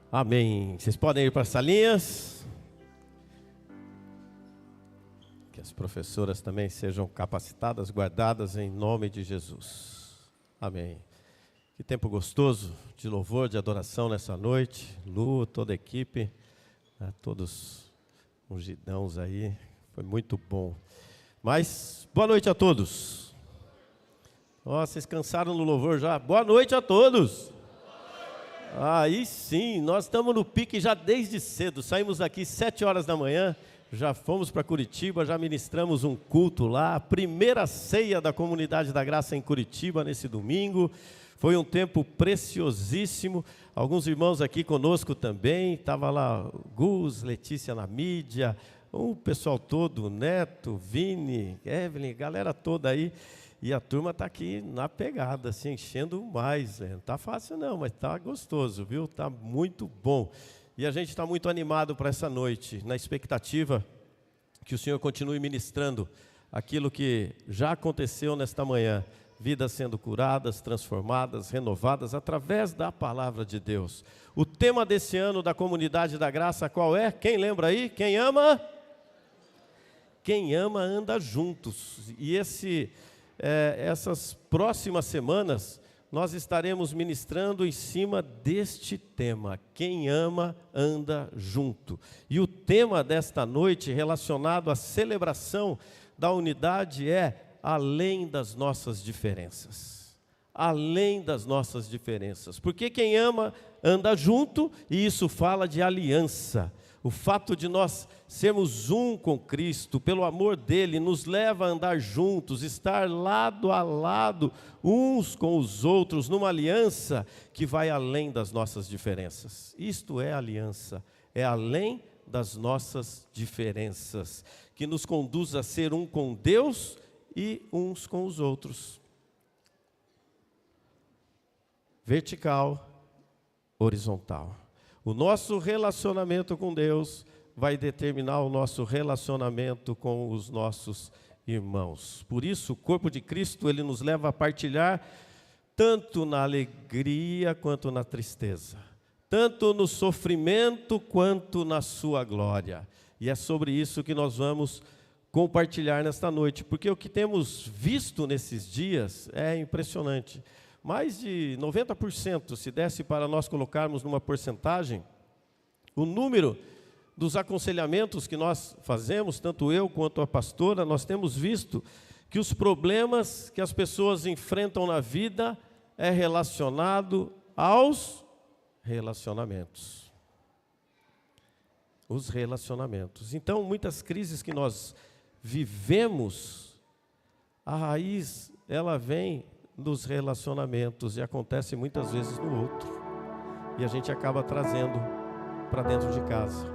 Amém. Vocês podem ir para as salinhas. Que as professoras também sejam capacitadas, guardadas em nome de Jesus. Amém. Que tempo gostoso de louvor, de adoração nessa noite. Lu, toda a equipe, todos ungidãos aí. Foi muito bom. Mas, boa noite a todos. Nossa, vocês cansaram no louvor já? Boa noite a todos. Aí sim, nós estamos no pique já desde cedo. Saímos daqui 7 horas da manhã, já fomos para Curitiba, já ministramos um culto lá. A primeira ceia da Comunidade da Graça em Curitiba nesse domingo. Foi um tempo preciosíssimo. Alguns irmãos aqui conosco também. Estava lá Gus, Letícia na mídia, o pessoal todo, Neto, Vini, Evelyn, galera toda aí. E a turma está aqui na pegada, assim, enchendo mais. Não está fácil não, mas está gostoso, viu? Está muito bom. E a gente está muito animado para essa noite, na expectativa que o Senhor continue ministrando aquilo que já aconteceu nesta manhã. Vidas sendo curadas, transformadas, renovadas, através da palavra de Deus. O tema desse ano da Comunidade da Graça qual é? Quem lembra aí? Quem ama? Quem ama anda juntos. E essas próximas semanas, nós estaremos ministrando em cima deste tema, quem ama, anda junto. E o tema desta noite, relacionado à celebração da unidade, é além das nossas diferenças. Além das nossas diferenças. Porque quem ama, anda junto, e isso fala de aliança. O fato de nós sermos um com Cristo, pelo amor dele, nos leva a andar juntos, estar lado a lado, uns com os outros, numa aliança que vai além das nossas diferenças. Isto é aliança, é além das nossas diferenças, que nos conduz a ser um com Deus e uns com os outros. Vertical, horizontal. O nosso relacionamento com Deus vai determinar o nosso relacionamento com os nossos irmãos. Por isso, o corpo de Cristo, ele nos leva a partilhar tanto na alegria quanto na tristeza, tanto no sofrimento quanto na sua glória. E é sobre isso que nós vamos compartilhar nesta noite, porque o que temos visto nesses dias é impressionante. Mais de 90%, se desse para nós colocarmos numa porcentagem, o número dos aconselhamentos que nós fazemos, tanto eu quanto a pastora, nós temos visto que os problemas que as pessoas enfrentam na vida é relacionado aos relacionamentos. Os relacionamentos. Então, muitas crises que nós vivemos, a raiz, ela vem dos relacionamentos e acontece muitas vezes no outro. E a gente acaba trazendo para dentro de casa.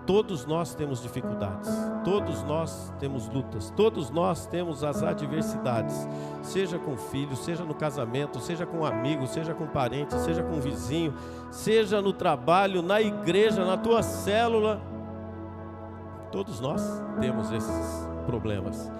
Todos nós temos dificuldades, todos nós temos lutas, todos nós temos as adversidades, seja com filho, seja no casamento, seja com amigo, seja com parente, seja com vizinho, seja no trabalho, na igreja, na tua célula. Todos nós temos esses problemas.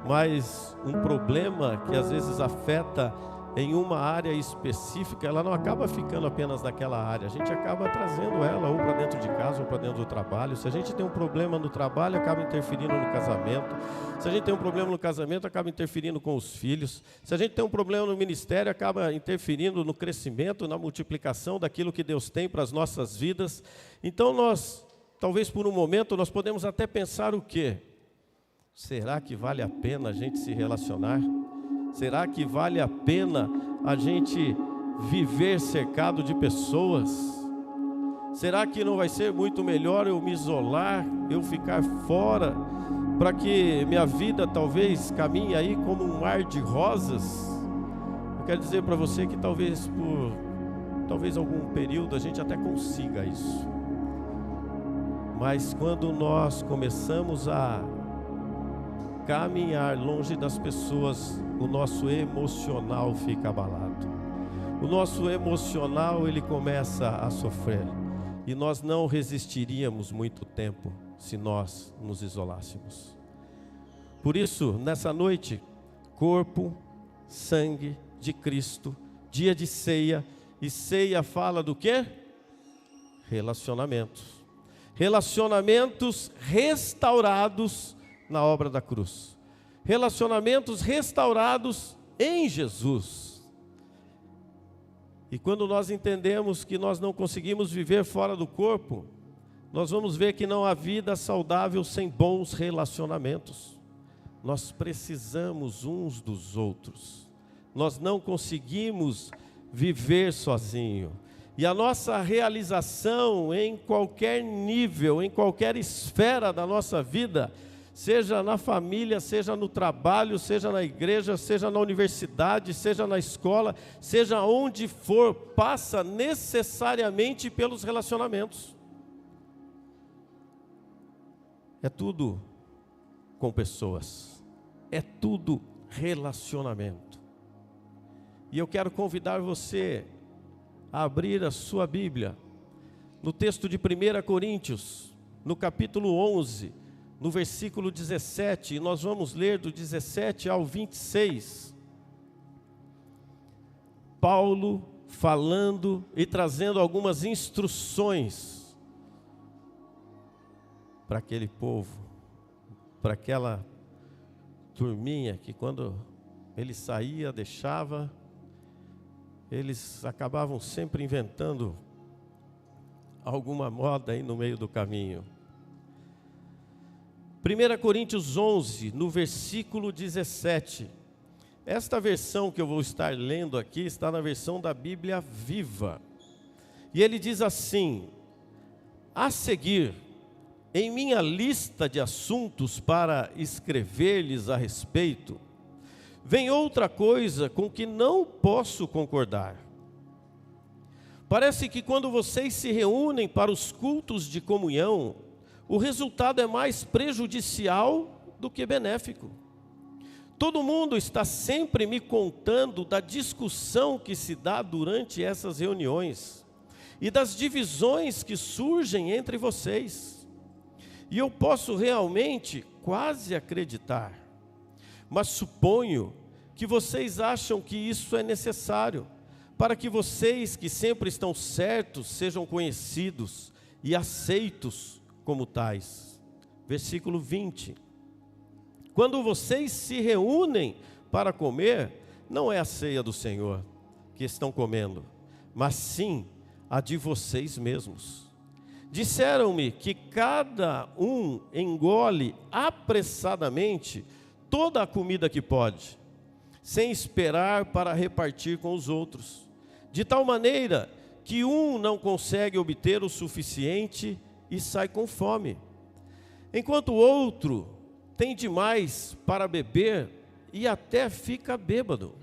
Mas um problema que às vezes afeta em uma área específica, ela não acaba ficando apenas naquela área, a gente acaba trazendo ela ou para dentro de casa ou para dentro do trabalho. Se a gente tem um problema no trabalho, acaba interferindo no casamento. Se a gente tem um problema no casamento, acaba interferindo com os filhos. Se a gente tem um problema no ministério, acaba interferindo no crescimento, na multiplicação daquilo que Deus tem para as nossas vidas. Então nós, talvez por um momento, nós podemos até pensar o quê? Será que vale a pena a gente se relacionar? Será que vale a pena a gente viver cercado de pessoas? Será que não vai ser muito melhor eu me isolar, eu ficar fora, para que minha vida talvez caminhe aí como um mar de rosas? Eu quero dizer para você que talvez algum período a gente até consiga isso. Mas quando nós começamos a caminhar longe das pessoas, o nosso emocional fica abalado. O nosso emocional, ele começa a sofrer. E nós não resistiríamos muito tempo se nós nos isolássemos. Por isso, nessa noite, corpo, sangue de Cristo, dia de ceia. E ceia fala do quê? Relacionamentos. Relacionamentos restaurados na obra da cruz. Relacionamentos restaurados em Jesus. E quando nós entendemos que nós não conseguimos viver fora do corpo, nós vamos ver que não há vida saudável sem bons relacionamentos. Nós precisamos uns dos outros. Nós não conseguimos viver sozinho. E a nossa realização em qualquer nível, em qualquer esfera da nossa vida, seja na família, seja no trabalho, seja na igreja, seja na universidade, seja na escola, seja onde for, passa necessariamente pelos relacionamentos. É tudo com pessoas, é tudo relacionamento. E eu quero convidar você a abrir a sua Bíblia, no texto de 1 Coríntios, no capítulo 11, no versículo 17, e nós vamos ler do 17 ao 26. Paulo falando e trazendo algumas instruções para aquele povo, para aquela turminha que quando ele saía, deixava, eles acabavam sempre inventando alguma moda aí no meio do caminho. 1 Coríntios 11, no versículo 17. Esta versão que eu vou estar lendo aqui está na versão da Bíblia Viva. E ele diz assim: a seguir, em minha lista de assuntos para escrever-lhes a respeito, vem outra coisa com que não posso concordar. Parece que quando vocês se reúnem para os cultos de comunhão, o resultado é mais prejudicial do que benéfico. Todo mundo está sempre me contando da discussão que se dá durante essas reuniões e das divisões que surgem entre vocês. E eu posso realmente quase acreditar, mas suponho que vocês acham que isso é necessário, para que vocês que sempre estão certos sejam conhecidos e aceitos como tais. Versículo 20. Quando vocês se reúnem para comer, não é a ceia do Senhor que estão comendo, mas sim a de vocês mesmos. Disseram-me que cada um engole apressadamente toda a comida que pode, sem esperar para repartir com os outros, de tal maneira que um não consegue obter o suficiente e sai com fome, enquanto o outro tem demais para beber e até fica bêbado.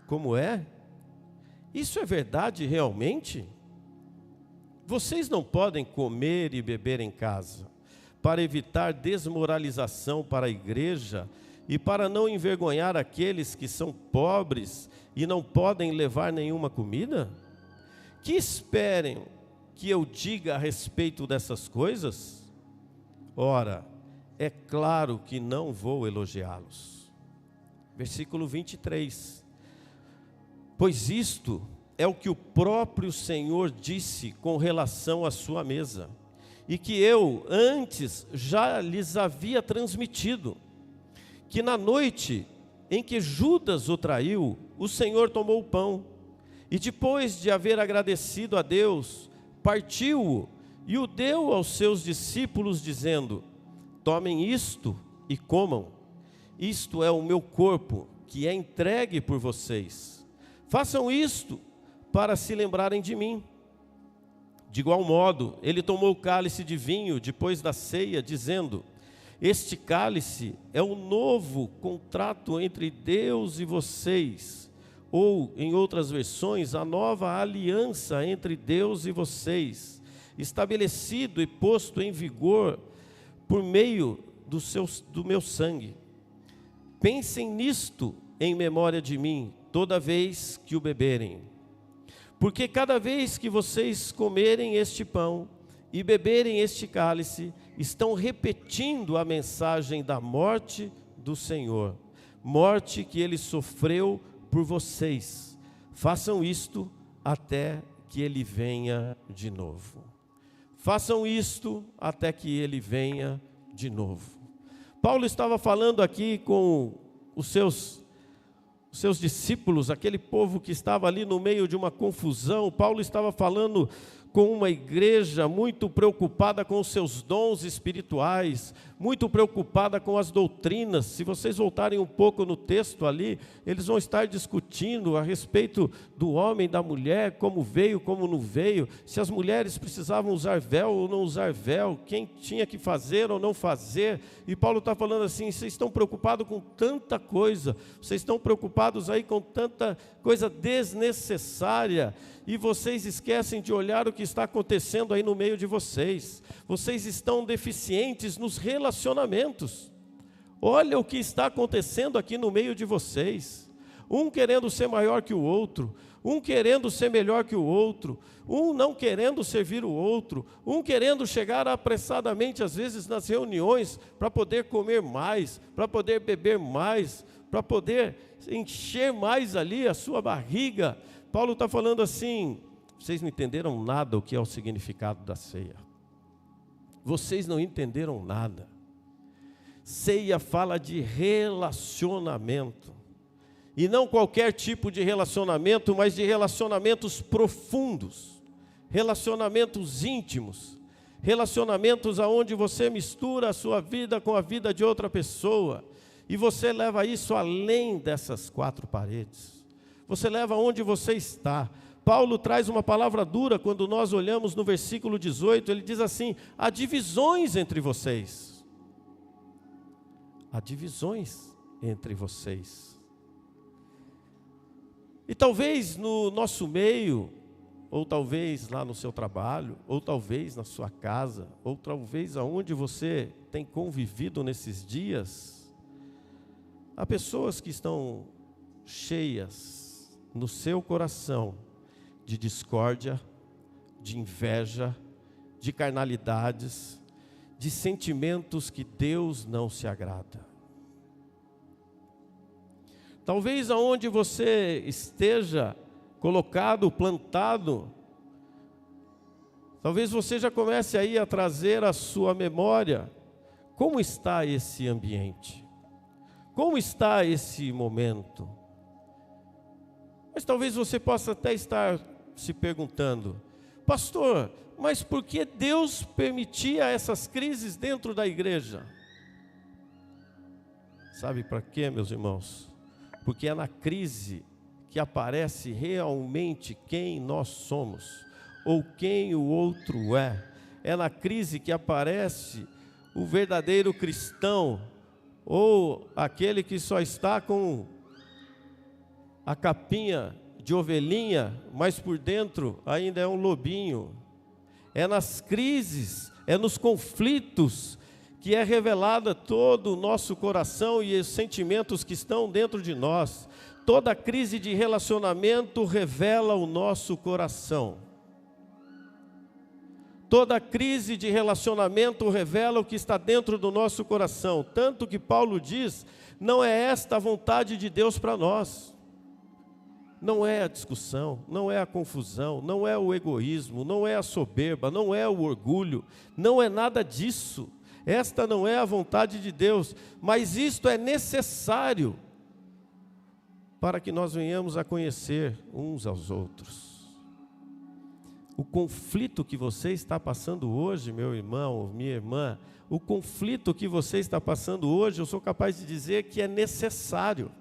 Como é? Isso é verdade realmente? Vocês não podem comer e beber em casa, para evitar desmoralização para a igreja e para não envergonhar aqueles que são pobres e não podem levar nenhuma comida? Que esperem que eu diga a respeito dessas coisas? Ora, é claro que não vou elogiá-los. Versículo 23. Pois isto é o que o próprio Senhor disse com relação à sua mesa, e que eu antes já lhes havia transmitido, que na noite em que Judas o traiu, o Senhor tomou o pão, e depois de haver agradecido a Deus, partiu-o e o deu aos seus discípulos, dizendo: tomem isto e comam, isto é o meu corpo, que é entregue por vocês. Façam isto para se lembrarem de mim. De igual modo, ele tomou o cálice de vinho depois da ceia, dizendo: este cálice é o novo contrato entre Deus e vocês, ou, em outras versões, a nova aliança entre Deus e vocês, estabelecido e posto em vigor por meio do meu sangue. Pensem nisto em memória de mim, toda vez que o beberem. Porque cada vez que vocês comerem este pão e beberem este cálice, estão repetindo a mensagem da morte do Senhor, morte que ele sofreu por vocês. Façam isto até que ele venha de novo. Façam isto até que ele venha de novo. Paulo estava falando aqui com os seus discípulos, aquele povo que estava ali no meio de uma confusão. Paulo estava falando com uma igreja muito preocupada com os seus dons espirituais, muito preocupada com as doutrinas. Se vocês voltarem um pouco no texto ali, eles vão estar discutindo a respeito do homem e da mulher, como veio, como não veio, se as mulheres precisavam usar véu ou não usar véu, quem tinha que fazer ou não fazer. E Paulo está falando assim: vocês estão preocupados com tanta coisa, vocês estão preocupados aí com tanta coisa desnecessária, e vocês esquecem de olhar o que está acontecendo aí no meio de vocês. Vocês estão deficientes nos relacionamentos. Olha o que está acontecendo aqui no meio de vocês. Um querendo ser maior que o outro, um querendo ser melhor que o outro, um não querendo servir o outro, um querendo chegar apressadamente às vezes nas reuniões para poder comer mais, para poder beber mais, para poder encher mais ali a sua barriga. Paulo está falando assim: vocês não entenderam nada o que é o significado da ceia. Vocês não entenderam nada. Ceia fala de relacionamento. E não qualquer tipo de relacionamento, mas de relacionamentos profundos, relacionamentos íntimos, relacionamentos aonde você mistura a sua vida com a vida de outra pessoa, e você leva isso além dessas quatro paredes. Você leva onde você está. Paulo traz uma palavra dura quando nós olhamos no versículo 18, ele diz assim: há divisões entre vocês. Há divisões entre vocês. E talvez no nosso meio, ou talvez lá no seu trabalho, ou talvez na sua casa, ou talvez aonde você tem convivido nesses dias, há pessoas que estão cheias no seu coração de discórdia, de inveja, de carnalidades, de sentimentos que Deus não se agrada. Talvez aonde você esteja colocado, plantado, talvez você já comece aí a trazer à sua memória como está esse ambiente, como está esse momento. Mas talvez você possa até estar se perguntando: pastor, mas por que Deus permitia essas crises dentro da igreja? Sabe para quê, meus irmãos? Porque é na crise que aparece realmente quem nós somos, ou quem o outro é. É na crise que aparece o verdadeiro cristão, ou aquele que só está com a capinha de ovelhinha, mas por dentro ainda é um lobinho. É nas crises, é nos conflitos que é revelada todo o nosso coração e os sentimentos que estão dentro de nós. Toda crise de relacionamento revela o nosso coração. Toda crise de relacionamento revela o que está dentro do nosso coração. Tanto que Paulo diz: não é esta a vontade de Deus para nós. Não é a discussão, não é a confusão, não é o egoísmo, não é a soberba, não é o orgulho, não é nada disso. Esta não é a vontade de Deus, mas isto é necessário para que nós venhamos a conhecer uns aos outros. O conflito que você está passando hoje, meu irmão, minha irmã, o conflito que você está passando hoje, eu sou capaz de dizer que é necessário.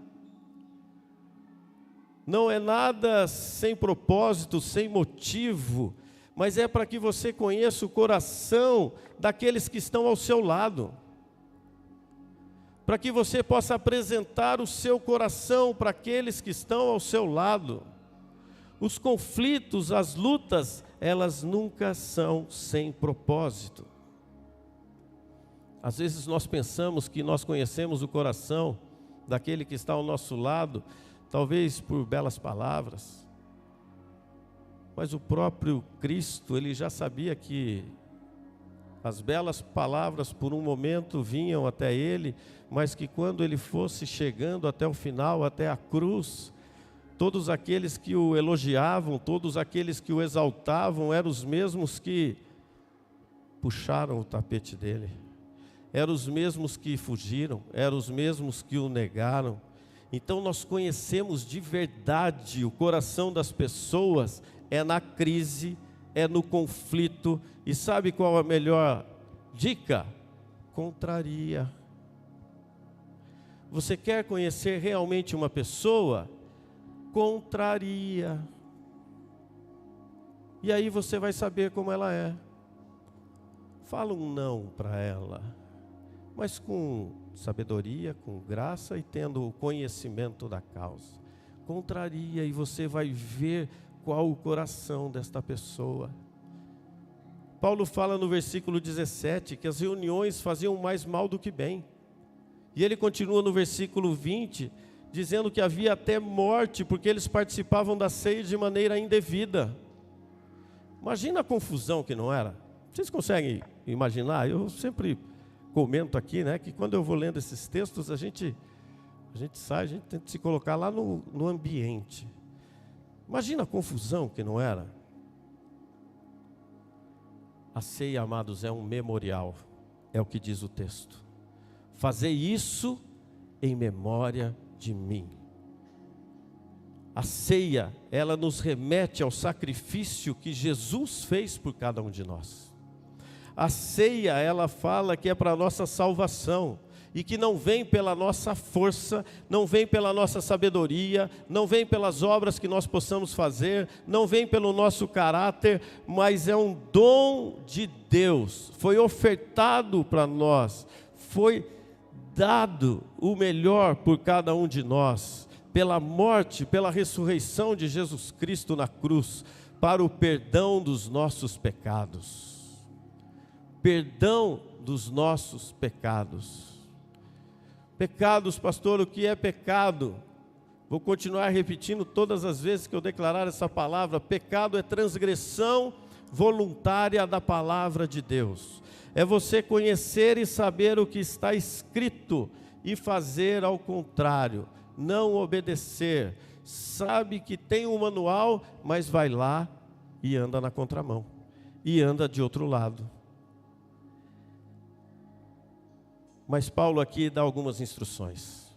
Não é nada sem propósito, sem motivo, mas é para que você conheça o coração daqueles que estão ao seu lado. Para que você possa apresentar o seu coração para aqueles que estão ao seu lado. Os conflitos, as lutas, elas nunca são sem propósito. Às vezes nós pensamos que nós conhecemos o coração daquele que está ao nosso lado, talvez por belas palavras, mas o próprio Cristo, ele já sabia que as belas palavras por um momento vinham até ele, mas que quando ele fosse chegando até o final, até a cruz, todos aqueles que o elogiavam, todos aqueles que o exaltavam, eram os mesmos que puxaram o tapete dele. Eram os mesmos que fugiram, eram os mesmos que o negaram. Então nós conhecemos de verdade o coração das pessoas, é na crise, é no conflito. E sabe qual a melhor dica? Contraria. Você quer conhecer realmente uma pessoa? Contraria. E aí você vai saber como ela é. Fala um não para ela, mas com sabedoria, com graça e tendo o conhecimento da causa. Contraria e você vai ver qual o coração desta pessoa. Paulo fala no versículo 17 que as reuniões faziam mais mal do que bem. E ele continua no versículo 20, dizendo que havia até morte, porque eles participavam da ceia de maneira indevida. Imagina a confusão que não era. Vocês conseguem imaginar? Eu sempre comento aqui, né, que quando eu vou lendo esses textos, a gente sai, a gente tenta se colocar lá no ambiente. Imagina a confusão que não era. A ceia, amados, é um memorial, é o que diz o texto. Fazei isso em memória de mim. A ceia, ela nos remete ao sacrifício que Jesus fez por cada um de nós. A ceia, ela fala que é para a nossa salvação e que não vem pela nossa força, não vem pela nossa sabedoria, não vem pelas obras que nós possamos fazer, não vem pelo nosso caráter, mas é um dom de Deus. Foi ofertado para nós, foi dado o melhor por cada um de nós, pela morte, pela ressurreição de Jesus Cristo na cruz, para o perdão dos nossos pecados. Perdão dos nossos pecados. Pecados, pastor, o que é pecado? Vou continuar repetindo todas as vezes que eu declarar essa palavra. Pecado é transgressão voluntária da palavra de Deus. É você conhecer e saber o que está escrito e fazer ao contrário, não obedecer. Sabe que tem um manual, mas vai lá e anda na contramão, e anda de outro lado. Mas Paulo aqui dá algumas instruções.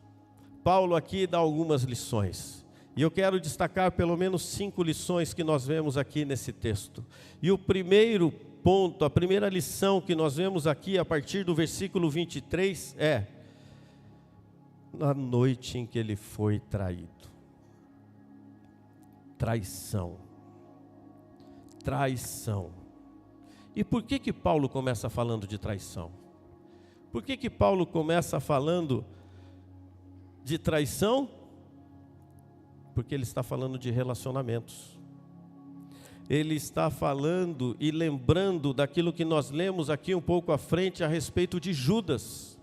Paulo aqui dá algumas lições. E eu quero destacar pelo menos 5 lições que nós vemos aqui nesse texto. E o primeiro ponto, a primeira lição que nós vemos aqui a partir do versículo 23 é: na noite em que ele foi traído. Traição. Traição. E por que Paulo começa falando de traição? Por que Paulo começa falando de traição? Porque ele está falando de relacionamentos. Ele está falando e lembrando daquilo que nós lemos aqui um pouco à frente a respeito de Judas.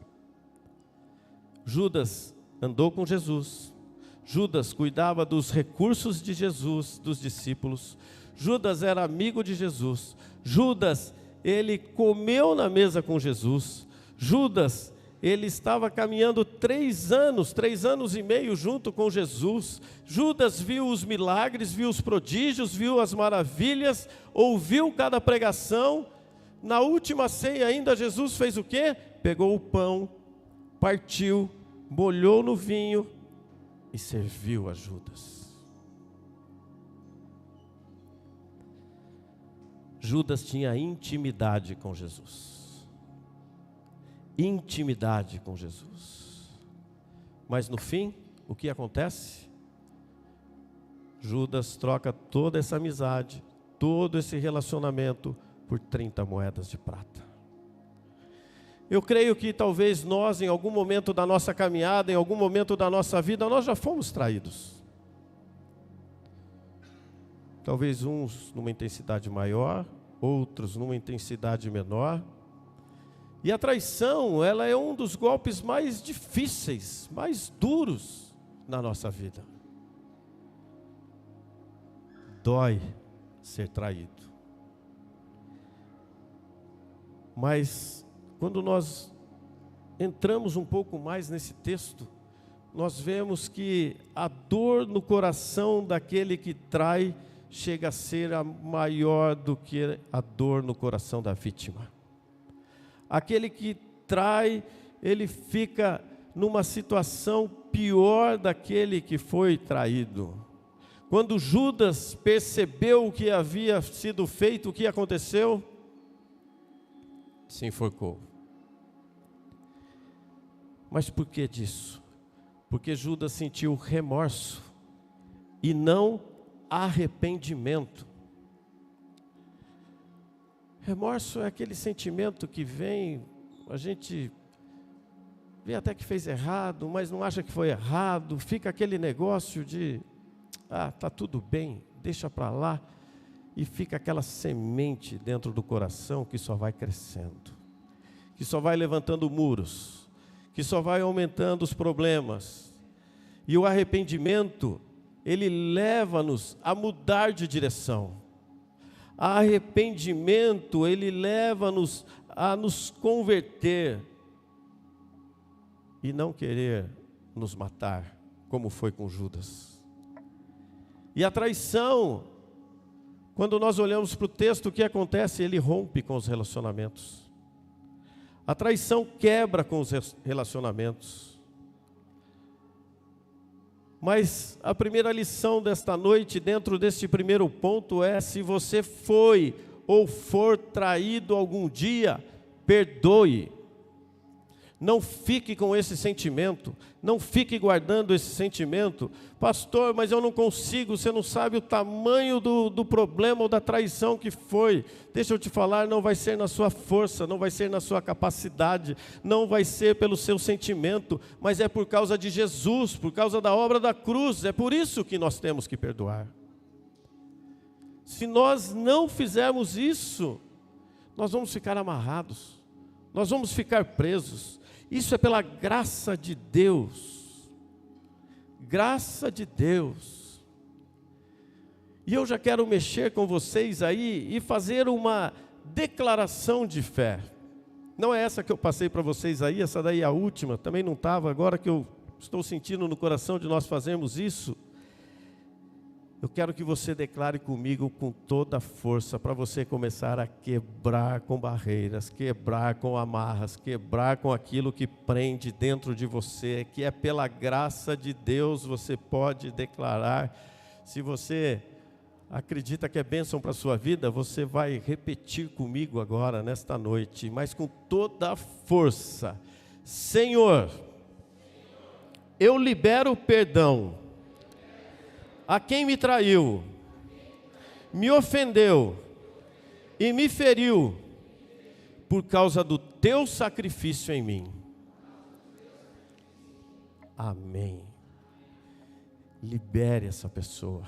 Judas andou com Jesus. Judas cuidava dos recursos de Jesus, dos discípulos. Judas era amigo de Jesus. Judas, ele comeu na mesa com Jesus. Judas, ele estava caminhando 3 anos e meio junto com Jesus. Judas viu os milagres, viu os prodígios, viu as maravilhas, ouviu cada pregação. Na última ceia ainda Jesus fez o quê? Pegou o pão, partiu, molhou no vinho e serviu a Judas. Judas tinha intimidade com Jesus. Intimidade com Jesus. Mas no fim, o que acontece? Judas troca toda essa amizade, todo esse relacionamento por 30 moedas de prata. Eu creio que talvez nós, em algum momento da nossa caminhada, em algum momento da nossa vida, nós já fomos traídos. Talvez uns numa intensidade maior, outros numa intensidade menor. E a traição, ela é um dos golpes mais difíceis, mais duros na nossa vida. Dói ser traído. Mas quando nós entramos um pouco mais nesse texto, nós vemos que a dor no coração daquele que trai chega a ser maior do que a dor no coração da vítima. Aquele que trai, ele fica numa situação pior daquele que foi traído. Quando Judas percebeu o que havia sido feito, o que aconteceu? Se enforcou. Mas por que disso? Porque Judas sentiu remorso e não arrependimento. Remorso é aquele sentimento que vem, a gente vê até que fez errado, mas não acha que foi errado, fica aquele negócio de, tá tudo bem, deixa para lá, e fica aquela semente dentro do coração que só vai crescendo, que só vai levantando muros, que só vai aumentando os problemas. E o arrependimento, ele leva-nos a mudar de direção. Arrependimento, ele leva-nos a nos converter e não querer nos matar, como foi com Judas. E a traição, quando nós olhamos para o texto, o que acontece? Ele rompe com os relacionamentos. A traição quebra com os relacionamentos. Mas a primeira lição desta noite, dentro deste primeiro ponto, é: se você foi ou for traído algum dia, perdoe. Não fique com esse sentimento, não fique guardando esse sentimento. Pastor, mas eu não consigo, você não sabe o tamanho do problema ou da traição que foi. Deixa eu te falar, não vai ser na sua força, não vai ser na sua capacidade, não vai ser pelo seu sentimento, mas é por causa de Jesus, por causa da obra da cruz. É por isso que nós temos que perdoar. Se nós não fizermos isso, nós vamos ficar amarrados, nós vamos ficar presos. Isso é pela graça de Deus. Graça de Deus. E eu já quero mexer com vocês aí e fazer uma declaração de fé. Não é essa que eu passei para vocês aí, essa daí é a última, também não estava, agora que eu estou sentindo no coração de nós fazermos isso. Eu quero que você declare comigo com toda a força, para você começar a quebrar com barreiras, quebrar com amarras, quebrar com aquilo que prende dentro de você, que é pela graça de Deus. Você pode declarar. Se você acredita que é bênção para a sua vida, você vai repetir comigo agora, nesta noite, mas com toda a força. Senhor, eu libero perdão a quem me traiu, me ofendeu e me feriu por causa do teu sacrifício em mim. Amém. Libere essa pessoa,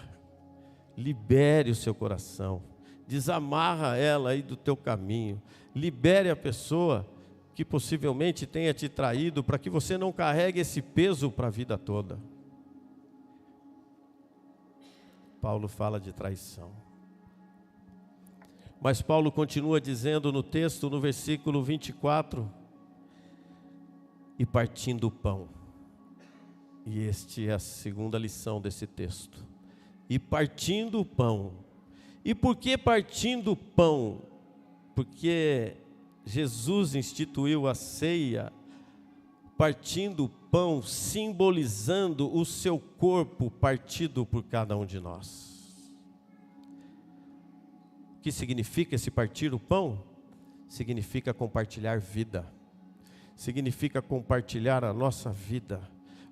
libere o seu coração, desamarra ela aí do teu caminho, libere a pessoa que possivelmente tenha te traído, para que você não carregue esse peso para a vida toda. Paulo fala de traição. Mas Paulo continua dizendo no texto, no versículo 24, e partindo o pão. E esta é a segunda lição desse texto. E partindo o pão. E por que partindo o pão? Porque Jesus instituiu a ceia partindo o pão, simbolizando o seu corpo partido por cada um de nós. O que significa esse partir o pão? Significa compartilhar vida, significa compartilhar a nossa vida.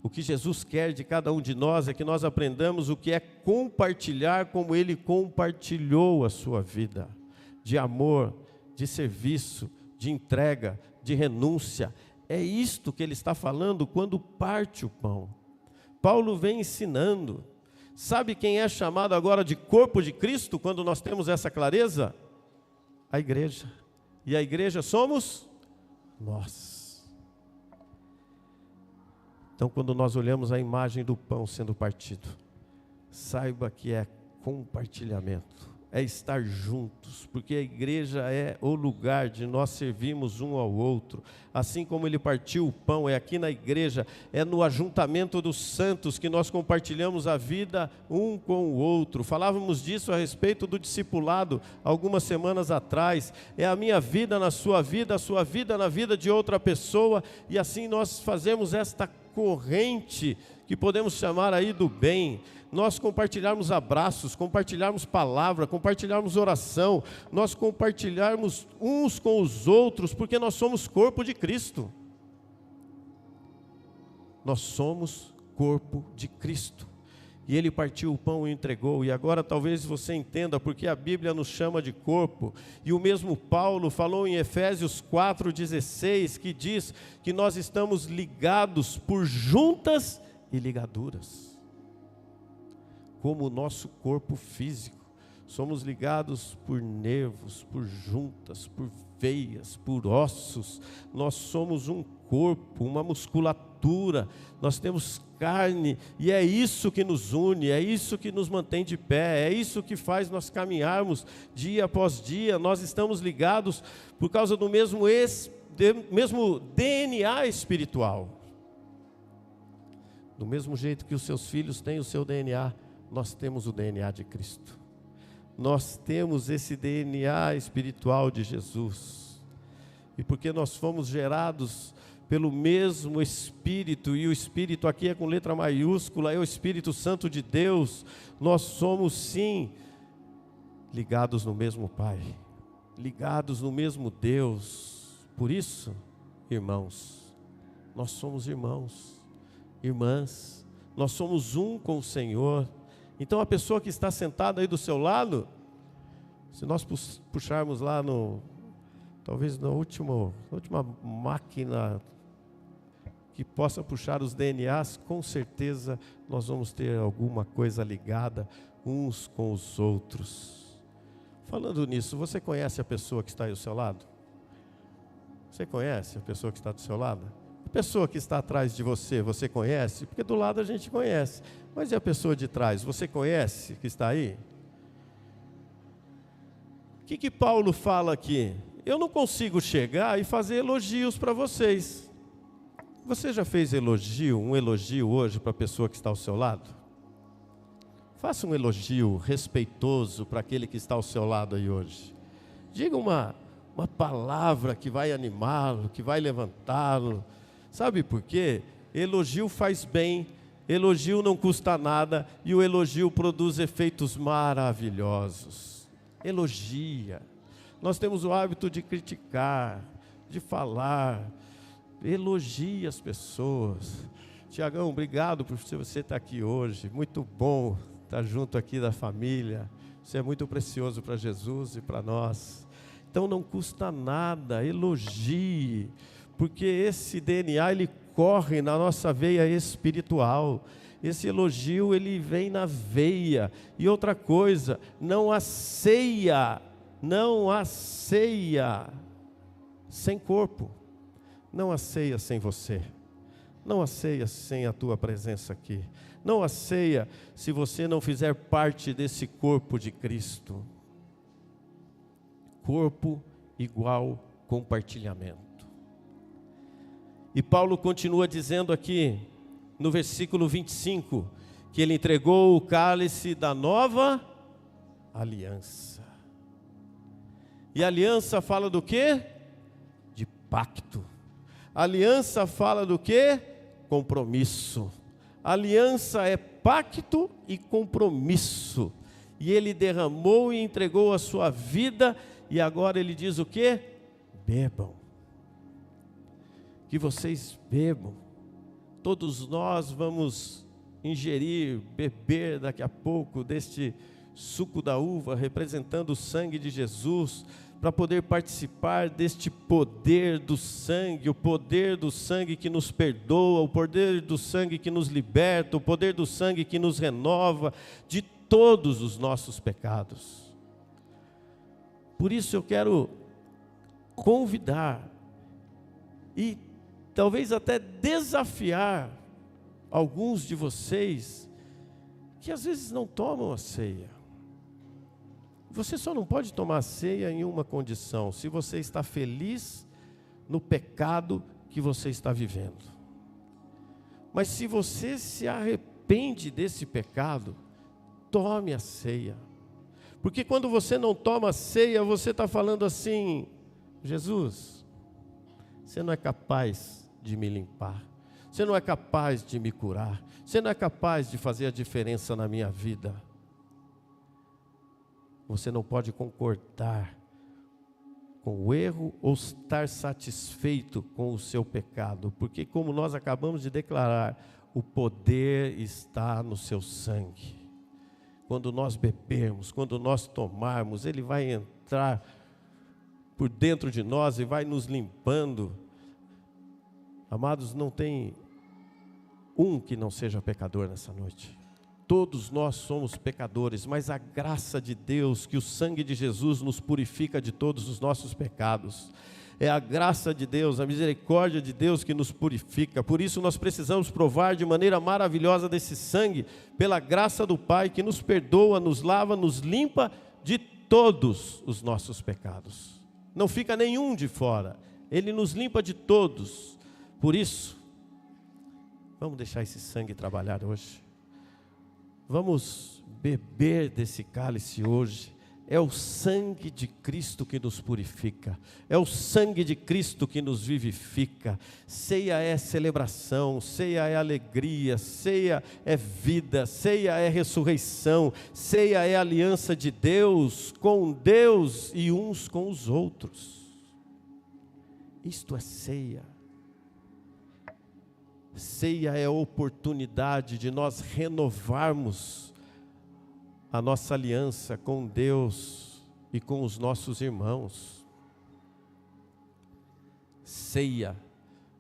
O que Jesus quer de cada um de nós é que nós aprendamos o que é compartilhar, como Ele compartilhou a sua vida, de amor, de serviço, de entrega, de renúncia. É isto que ele está falando quando parte o pão. Paulo vem ensinando. Sabe quem é chamado agora de corpo de Cristo, quando nós temos essa clareza? A igreja. E a igreja somos nós. Então, quando nós olhamos a imagem do pão sendo partido, saiba que é compartilhamento, é estar juntos, porque a igreja é o lugar de nós servirmos um ao outro. Assim como ele partiu o pão, é aqui na igreja, é no ajuntamento dos santos que nós compartilhamos a vida um com o outro. Falávamos disso a respeito do discipulado algumas semanas atrás. É a minha vida na sua vida, a sua vida na vida de outra pessoa, e assim nós fazemos esta corrente que podemos chamar aí do bem. Nós compartilharmos abraços, compartilharmos palavra, compartilharmos oração, nós compartilharmos uns com os outros, porque nós somos corpo de Cristo. Nós somos corpo de Cristo. E ele partiu o pão e entregou, e agora talvez você entenda porque a Bíblia nos chama de corpo, e o mesmo Paulo falou em Efésios 4,16, que diz que nós estamos ligados por juntas e ligaduras. Como o nosso corpo físico, somos ligados por nervos, por juntas, por veias, por ossos. Nós somos um corpo, uma musculatura, nós temos carne, e é isso que nos une, é isso que nos mantém de pé, é isso que faz nós caminharmos dia após dia. Nós estamos ligados por causa do mesmo DNA espiritual. Do mesmo jeito que os seus filhos têm o seu DNA, nós temos o DNA de Cristo. Nós temos esse DNA espiritual de Jesus. E porque nós fomos gerados pelo mesmo Espírito, e o Espírito aqui é com letra maiúscula, é o Espírito Santo de Deus, nós somos sim ligados no mesmo Pai, ligados no mesmo Deus. Por isso, irmãos, nós somos irmãos, irmãs, nós somos um com o Senhor. Então a pessoa que está sentada aí do seu lado, se nós puxarmos lá talvez na última máquina que possa puxar os DNAs, com certeza nós vamos ter alguma coisa ligada uns com os outros. Falando nisso, você conhece a pessoa que está aí ao seu lado? Você conhece a pessoa que está do seu lado? A pessoa que está atrás de você, você conhece? Porque do lado a gente conhece. Mas e a pessoa de trás? Você conhece que está aí? O que Paulo fala aqui? Eu não consigo chegar e fazer elogios para vocês. Você já fez um elogio hoje para a pessoa que está ao seu lado? Faça um elogio respeitoso para aquele que está ao seu lado aí hoje. Diga uma palavra que vai animá-lo, que vai levantá-lo. Sabe por quê? Elogio faz bem, elogio não custa nada, e o elogio produz efeitos maravilhosos. Elogia. Nós temos o hábito de criticar, de falar. Elogie as pessoas. Tiagão, obrigado por você estar aqui hoje. Muito bom estar junto aqui da família. Você é muito precioso para Jesus e para nós. Então não custa nada, elogie. Porque esse DNA, ele corre na nossa veia espiritual. Esse elogio, ele vem na veia. E outra coisa, não há ceia sem corpo. Não há ceia sem você. Não há ceia sem a tua presença aqui. Não há ceia se você não fizer parte desse corpo de Cristo. Corpo igual compartilhamento. E Paulo continua dizendo aqui, no versículo 25, que ele entregou o cálice da nova aliança. E a aliança fala do quê? De pacto. A aliança fala do quê? Compromisso. A aliança é pacto e compromisso. E ele derramou e entregou a sua vida, e agora ele diz o quê? Bebam. Que vocês bebam. Todos nós vamos ingerir, beber daqui a pouco deste suco da uva, representando o sangue de Jesus, para poder participar deste poder do sangue, o poder do sangue que nos perdoa, o poder do sangue que nos liberta, o poder do sangue que nos renova de todos os nossos pecados. Por isso eu quero convidar e talvez até desafiar alguns de vocês que às vezes não tomam a ceia. Você só não pode tomar ceia em uma condição: se você está feliz no pecado que você está vivendo. Mas se você se arrepende desse pecado, tome a ceia. Porque quando você não toma a ceia, você está falando assim: Jesus, você não é capaz de me limpar, você não é capaz de me curar, você não é capaz de fazer a diferença na minha vida. Você não pode concordar com o erro ou estar satisfeito com o seu pecado, porque, como nós acabamos de declarar, o poder está no seu sangue. Quando nós bebermos, quando nós tomarmos, ele vai entrar por dentro de nós e vai nos limpando. Amados, não tem um que não seja pecador nessa noite. Todos nós somos pecadores, mas a graça de Deus, que o sangue de Jesus nos purifica de todos os nossos pecados. É a graça de Deus, a misericórdia de Deus que nos purifica. Por isso nós precisamos provar de maneira maravilhosa desse sangue, pela graça do Pai que nos perdoa, nos lava, nos limpa de todos os nossos pecados. Não fica nenhum de fora, Ele nos limpa de todos. Por isso, vamos deixar esse sangue trabalhar hoje. Vamos beber desse cálice hoje. É o sangue de Cristo que nos purifica. É o sangue de Cristo que nos vivifica. Ceia é celebração, ceia é alegria, ceia é vida, ceia é ressurreição, ceia é aliança de Deus com Deus e uns com os outros. Isto é ceia. Ceia é a oportunidade de nós renovarmos a nossa aliança com Deus e com os nossos irmãos. Ceia,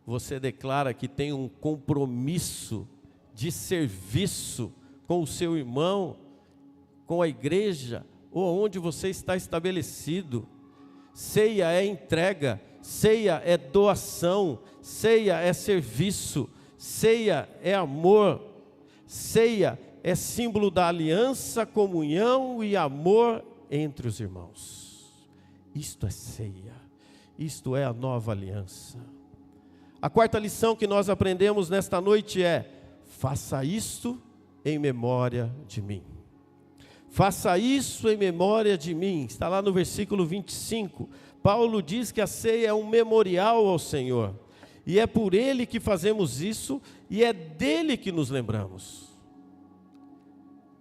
você declara que tem um compromisso de serviço com o seu irmão, com a igreja, ou onde você está estabelecido. Ceia é entrega, ceia é doação, ceia é serviço, ceia é amor, ceia é símbolo da aliança, comunhão e amor entre os irmãos. Isto é ceia, isto é a nova aliança. A quarta lição que nós aprendemos nesta noite é: faça isto em memória de mim. Faça isso em memória de mim. Está lá no versículo 25. Paulo diz que a ceia é um memorial ao Senhor. E é por Ele que fazemos isso, e é dele que nos lembramos.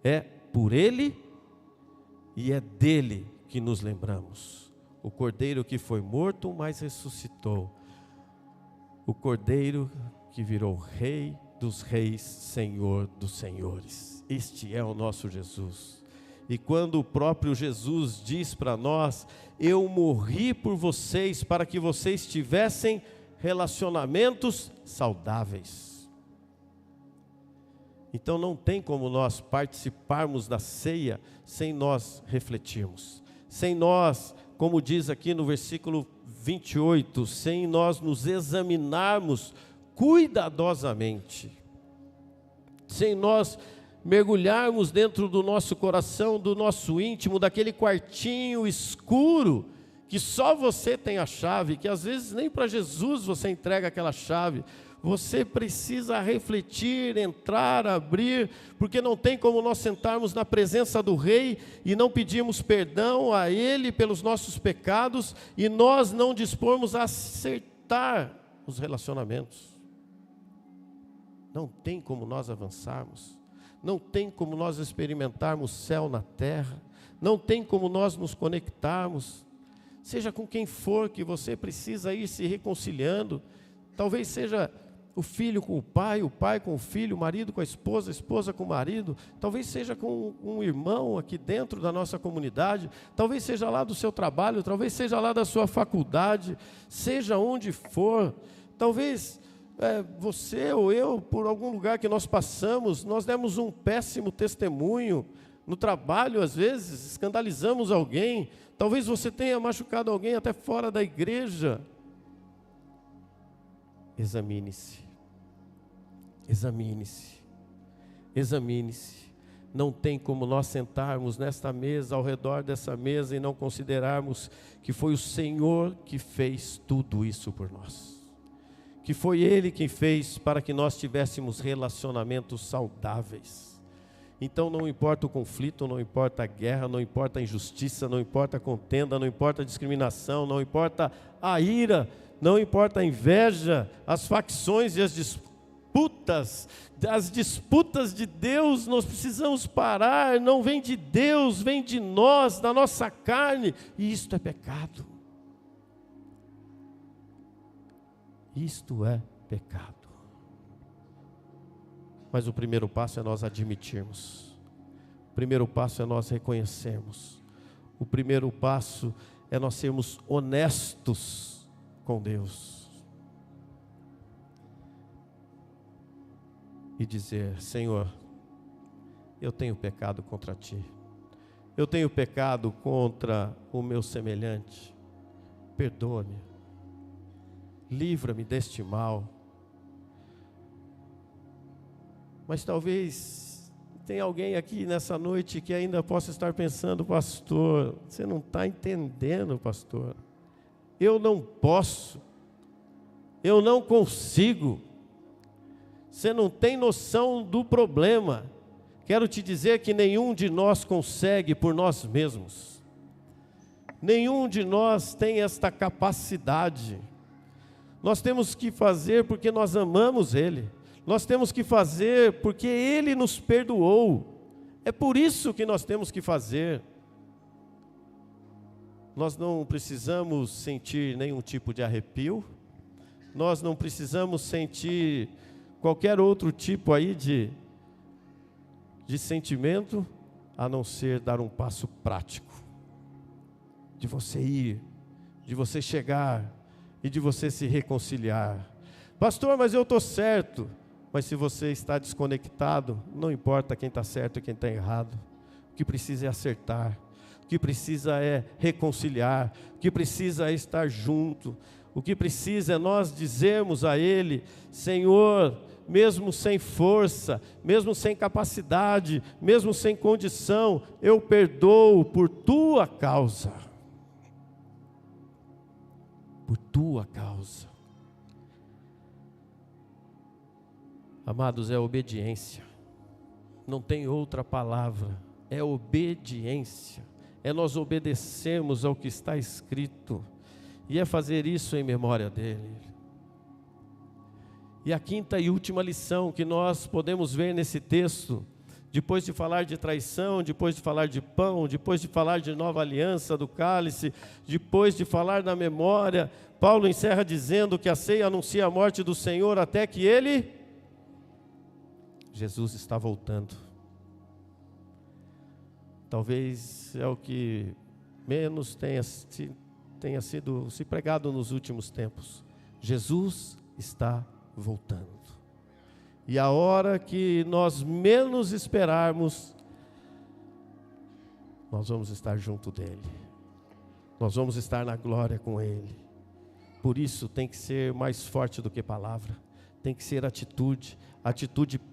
É por Ele e é dele que nos lembramos. O Cordeiro que foi morto, mas ressuscitou. O Cordeiro que virou Rei dos Reis, Senhor dos Senhores. Este é o nosso Jesus. E quando o próprio Jesus diz para nós: eu morri por vocês para que vocês tivessem relacionamentos saudáveis. Então não tem como nós participarmos da ceia sem nós refletirmos, sem nós, como diz aqui no versículo 28, sem nós nos examinarmos cuidadosamente, sem nós mergulharmos dentro do nosso coração, do nosso íntimo, daquele quartinho escuro que só você tem a chave, que às vezes nem para Jesus você entrega aquela chave. Você precisa refletir, entrar, abrir, porque não tem como nós sentarmos na presença do Rei e não pedirmos perdão a Ele pelos nossos pecados e nós não dispormos a acertar os relacionamentos. Não tem como nós avançarmos, não tem como nós experimentarmos céu na terra, não tem como nós nos conectarmos. Seja com quem for que você precisa ir se reconciliando, talvez seja o filho com o pai com o filho, o marido com a esposa com o marido, talvez seja com um irmão aqui dentro da nossa comunidade, talvez seja lá do seu trabalho, talvez seja lá da sua faculdade, seja onde for, talvez você ou eu, por algum lugar que nós passamos, nós demos um péssimo testemunho, no trabalho às vezes, escandalizamos alguém, talvez você tenha machucado alguém até fora da igreja. Examine-se, examine-se, examine-se. Não tem como nós sentarmos nesta mesa, ao redor dessa mesa, e não considerarmos que foi o Senhor que fez tudo isso por nós. Que foi Ele quem fez para que nós tivéssemos relacionamentos saudáveis. Então não importa o conflito, não importa a guerra, não importa a injustiça, não importa a contenda, não importa a discriminação, não importa a ira, não importa a inveja, as facções e as disputas de Deus, nós precisamos parar. Não vem de Deus, vem de nós, da nossa carne, e isto é pecado. Isto é pecado. Mas o primeiro passo é nós admitirmos. O primeiro passo é nós reconhecermos. O primeiro passo é nós sermos honestos com Deus. E dizer: Senhor, eu tenho pecado contra Ti. Eu tenho pecado contra o meu semelhante. Perdoa-me. Livra-me deste mal. Mas talvez tenha alguém aqui nessa noite que ainda possa estar pensando: pastor, você não está entendendo, pastor. Eu não posso. Eu não consigo. Você não tem noção do problema. Quero te dizer que nenhum de nós consegue por nós mesmos. Nenhum de nós tem esta capacidade. Nós temos que fazer porque nós amamos Ele. Nós temos que fazer porque Ele nos perdoou. É por isso que nós temos que fazer. Nós não precisamos sentir nenhum tipo de arrepio. Nós não precisamos sentir qualquer outro tipo aí de sentimento, a não ser dar um passo prático. De você ir, de você chegar e de você se reconciliar. Pastor, mas eu estou certo. Mas se você está desconectado, não importa quem está certo e quem está errado. O que precisa é acertar. O que precisa é reconciliar. O que precisa é estar junto. O que precisa é nós dizermos a Ele: Senhor, mesmo sem força, mesmo sem capacidade, mesmo sem condição, eu perdoo por Tua causa. Por Tua causa. Amados, é obediência. Não tem outra palavra. É obediência. É nós obedecermos ao que está escrito. E é fazer isso em memória dEle. E a quinta e última lição que nós podemos ver nesse texto, depois de falar de traição, depois de falar de pão, depois de falar de nova aliança do cálice, depois de falar da memória, Paulo encerra dizendo que a ceia anuncia a morte do Senhor até que Jesus está voltando. Talvez é o que menos tenha sido se pregado nos últimos tempos. Jesus está voltando. E a hora que nós menos esperarmos, nós vamos estar junto dele. Nós vamos estar na glória com ele. Por isso tem que ser mais forte do que palavra. Tem que ser atitude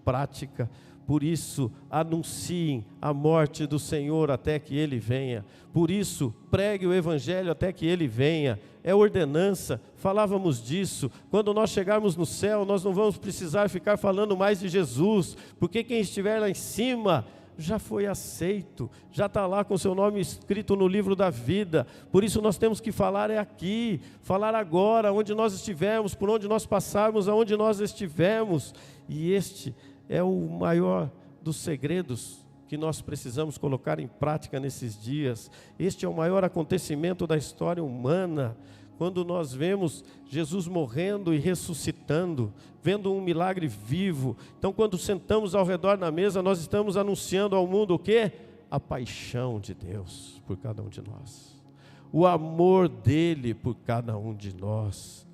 prática. Por isso, anunciem a morte do Senhor até que Ele venha. Por isso, pregue o Evangelho até que Ele venha. É ordenança, falávamos disso. Quando nós chegarmos no céu, nós não vamos precisar ficar falando mais de Jesus, porque quem estiver lá em cima já foi aceito, já está lá com seu nome escrito no livro da vida. Por isso nós temos que falar aqui, falar agora, onde nós estivermos, por onde nós passarmos, aonde nós estivermos. E este é o maior dos segredos que nós precisamos colocar em prática nesses dias. Este é o maior acontecimento da história humana, quando nós vemos Jesus morrendo e ressuscitando, vendo um milagre vivo. Então, quando sentamos ao redor da mesa, nós estamos anunciando ao mundo o quê? A paixão de Deus por cada um de nós, o amor dele por cada um de nós.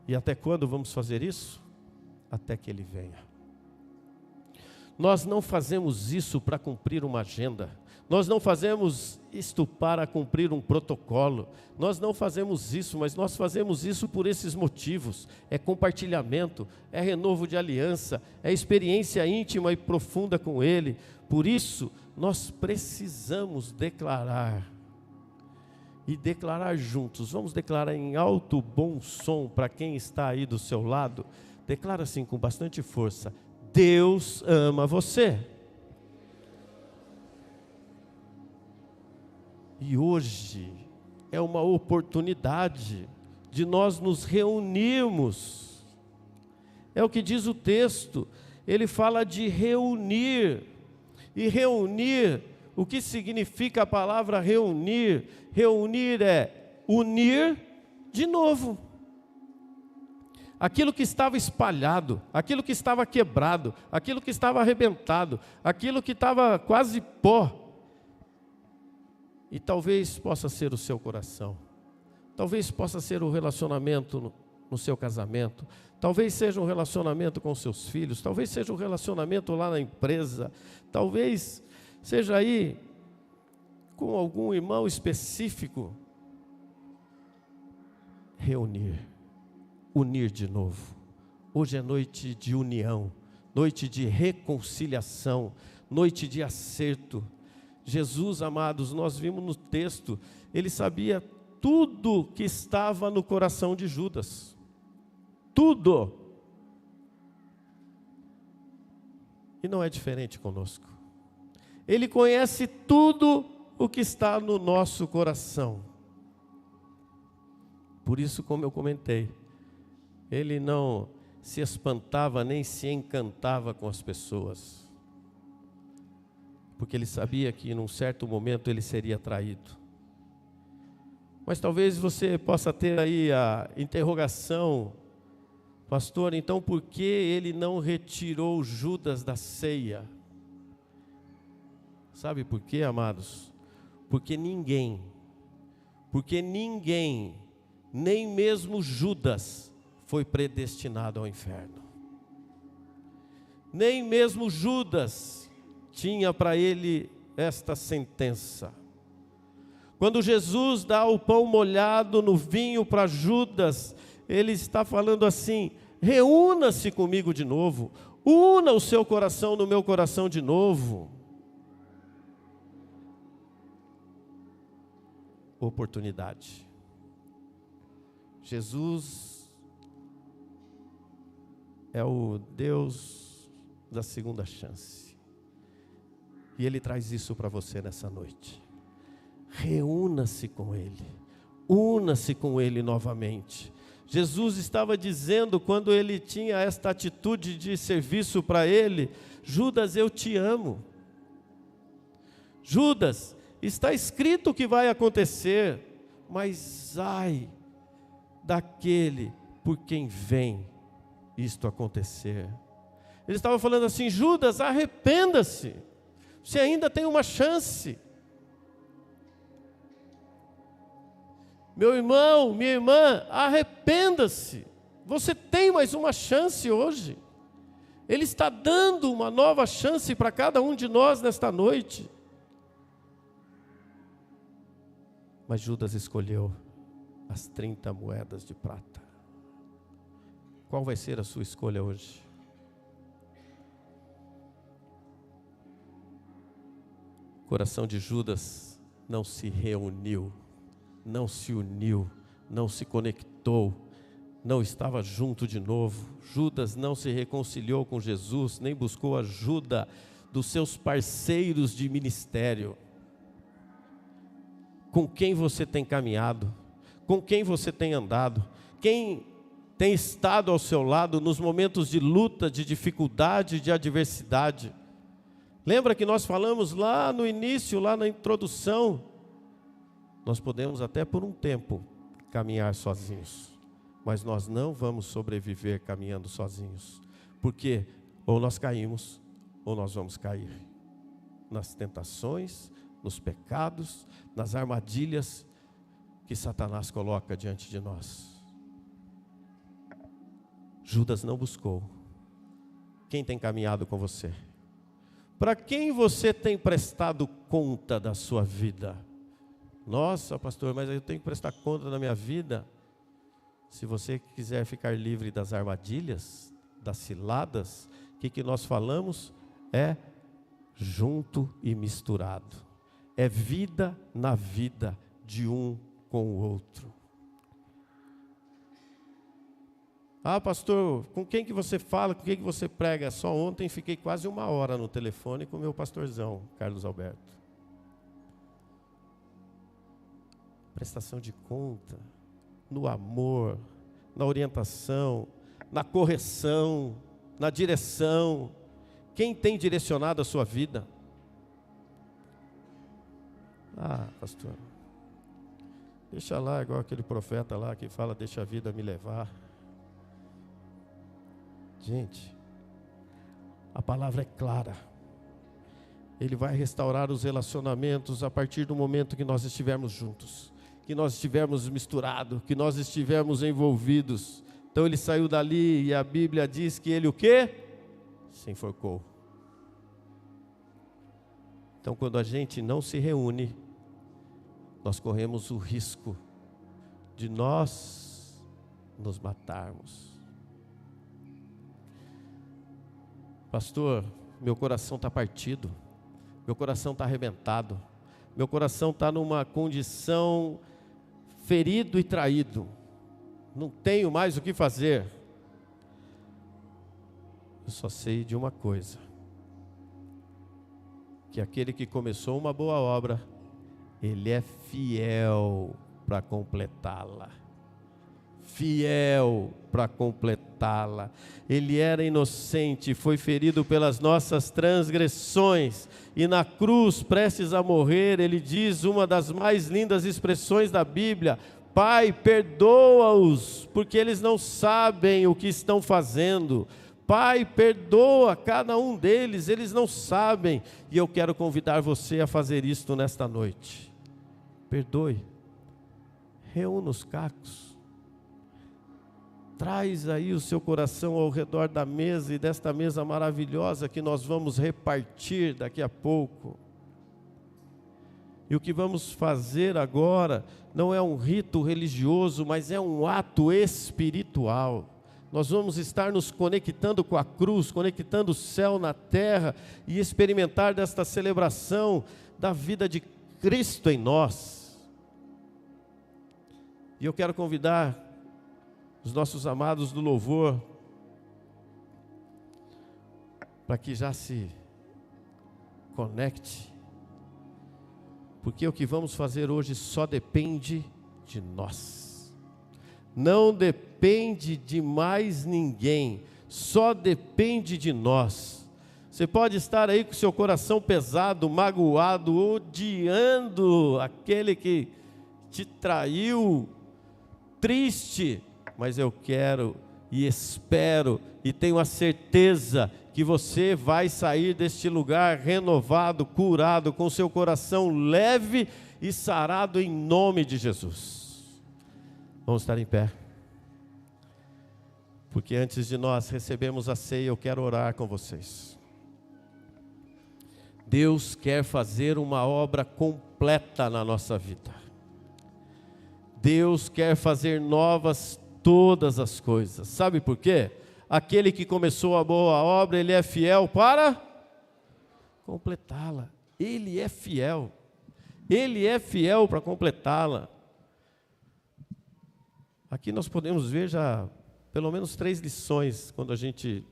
E até quando vamos fazer isso? Até que Ele venha. Nós não fazemos isso para cumprir uma agenda. Nós não fazemos isto para cumprir um protocolo. Nós não fazemos isso, mas nós fazemos isso por esses motivos. É compartilhamento, é renovo de aliança, é experiência íntima e profunda com Ele. Por isso, nós precisamos declarar. E declarar juntos. Vamos declarar em alto bom som para quem está aí do seu lado. Declara assim com bastante força: Deus ama você. E hoje é uma oportunidade de nós nos reunirmos. É o que diz o texto. Ele fala de reunir. E reunir, o que significa a palavra reunir? Reunir é unir de novo. Aquilo que estava espalhado, aquilo que estava quebrado, aquilo que estava arrebentado, aquilo que estava quase pó. E talvez possa ser o seu coração, talvez possa ser o relacionamento no seu casamento, talvez seja um relacionamento com seus filhos, talvez seja um relacionamento lá na empresa, talvez seja aí com algum irmão específico. Reunir, unir de novo. Hoje é noite de união, noite de reconciliação, noite de acerto. Jesus, amados, nós vimos no texto, ele sabia tudo que estava no coração de Judas. Tudo. E não é diferente conosco. Ele conhece tudo o que está no nosso coração. Por isso, como eu comentei, ele não se espantava nem se encantava com as pessoas. Porque ele sabia que num certo momento ele seria traído. Mas talvez você possa ter aí a interrogação: pastor, então por que ele não retirou Judas da ceia? Sabe por quê, amados? Porque ninguém, nem mesmo Judas, foi predestinado ao inferno. Nem mesmo Judas tinha para ele esta sentença. Quando Jesus dá o pão molhado no vinho para Judas, ele está falando assim: reúna-se comigo de novo, una o seu coração no meu coração de novo. Oportunidade. Jesus é o Deus da segunda chance. E Ele traz isso para você nessa noite. Reúna-se com Ele. Una-se com Ele novamente. Jesus estava dizendo, quando Ele tinha esta atitude de serviço para Ele: Judas, eu te amo. Judas, está escrito o que vai acontecer, mas ai daquele por quem vem isto acontecer. Ele estava falando assim: Judas, arrependa-se. Você ainda tem uma chance. Meu irmão, minha irmã, arrependa-se. Você tem mais uma chance hoje. Ele está dando uma nova chance para cada um de nós nesta noite. Mas Judas escolheu as 30 moedas de prata. Qual vai ser a sua escolha hoje? O coração de Judas não se reuniu, não se uniu, não se conectou, não estava junto de novo. Judas não se reconciliou com Jesus, nem buscou ajuda dos seus parceiros de ministério. Com quem você tem caminhado? Com quem você tem andado? Quem tem estado ao seu lado nos momentos de luta, de dificuldade, de adversidade? Lembra que nós falamos lá no início, lá na introdução? Nós podemos até por um tempo caminhar sozinhos, mas nós não vamos sobreviver caminhando sozinhos, porque ou nós caímos, ou nós vamos cair nas tentações, nos pecados, nas armadilhas que Satanás coloca diante de nós. Judas não buscou. Quem tem caminhado com você? Para quem você tem prestado conta da sua vida? Nossa, pastor, mas eu tenho que prestar conta da minha vida. Se você quiser ficar livre das armadilhas, das ciladas, o que nós falamos? É junto e misturado. É vida na vida de um com o outro. Ah, pastor, com quem que você fala, com quem que você prega? Só ontem fiquei quase 1 hora no telefone com o meu pastorzão, Carlos Alberto. Prestação de conta, no amor, na orientação, na correção, na direção. Quem tem direcionado a sua vida? Ah, pastor, deixa lá, igual aquele profeta lá que fala, deixa a vida me levar. Gente, a palavra é clara. Ele vai restaurar os relacionamentos a partir do momento que nós estivermos juntos, que nós estivermos misturados, que nós estivermos envolvidos. Então ele saiu dali e a Bíblia diz que ele o quê? Se enforcou. Então quando a gente não se reúne, nós corremos o risco de nós nos matarmos. Pastor, meu coração está partido, meu coração está arrebentado, meu coração está numa condição ferido e traído, não tenho mais o que fazer. Eu só sei de uma coisa, que aquele que começou uma boa obra, ele é fiel para completá-la. Fiel para completá-la. Ele era inocente, foi ferido pelas nossas transgressões, e na cruz, prestes a morrer, ele diz uma das mais lindas expressões da Bíblia: Pai, perdoa-os, porque eles não sabem o que estão fazendo. Pai, perdoa cada um deles, eles não sabem. E eu quero convidar você a fazer isto nesta noite. Perdoe, reúna os cacos, traz aí o seu coração ao redor da mesa, e desta mesa maravilhosa que nós vamos repartir daqui a pouco. E o que vamos fazer agora não é um rito religioso, mas é um ato espiritual. Nós vamos estar nos conectando com a cruz, conectando o céu na terra, e experimentar desta celebração da vida de Cristo em nós. E eu quero convidar os nossos amados do louvor para que já se conecte, porque o que vamos fazer hoje só depende de nós, não depende de mais ninguém, só depende de nós. Você pode estar aí com seu coração pesado, magoado, odiando aquele que te traiu, triste, mas eu quero e espero e tenho a certeza que você vai sair deste lugar renovado, curado, com seu coração leve e sarado em nome de Jesus. Vamos estar em pé, porque antes de nós recebermos a ceia, eu quero orar com vocês. Deus quer fazer uma obra completa na nossa vida. Deus quer fazer novas todas as coisas. Sabe por quê? Aquele que começou a boa obra, ele é fiel para completá-la. Ele é fiel. Ele é fiel para completá-la. Aqui nós podemos ver já pelo menos 3 lições quando a gente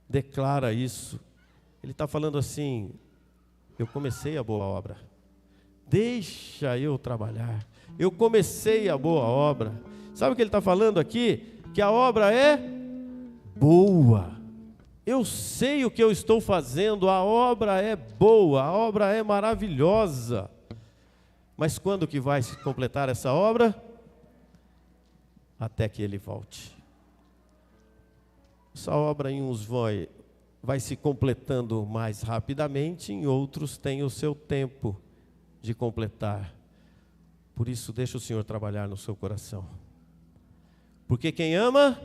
declara isso. Ele está falando assim: eu comecei a boa obra, deixa eu trabalhar. Eu comecei a boa obra. Sabe o que ele está falando aqui? Que a obra é boa. Eu sei o que eu estou fazendo, a obra é boa, a obra é maravilhosa. Mas quando que vai se completar essa obra? Até que ele volte. Essa obra em uns vai se completando mais rapidamente, em outros tem o seu tempo de completar. Por isso, deixa o Senhor trabalhar no seu coração. Porque quem ama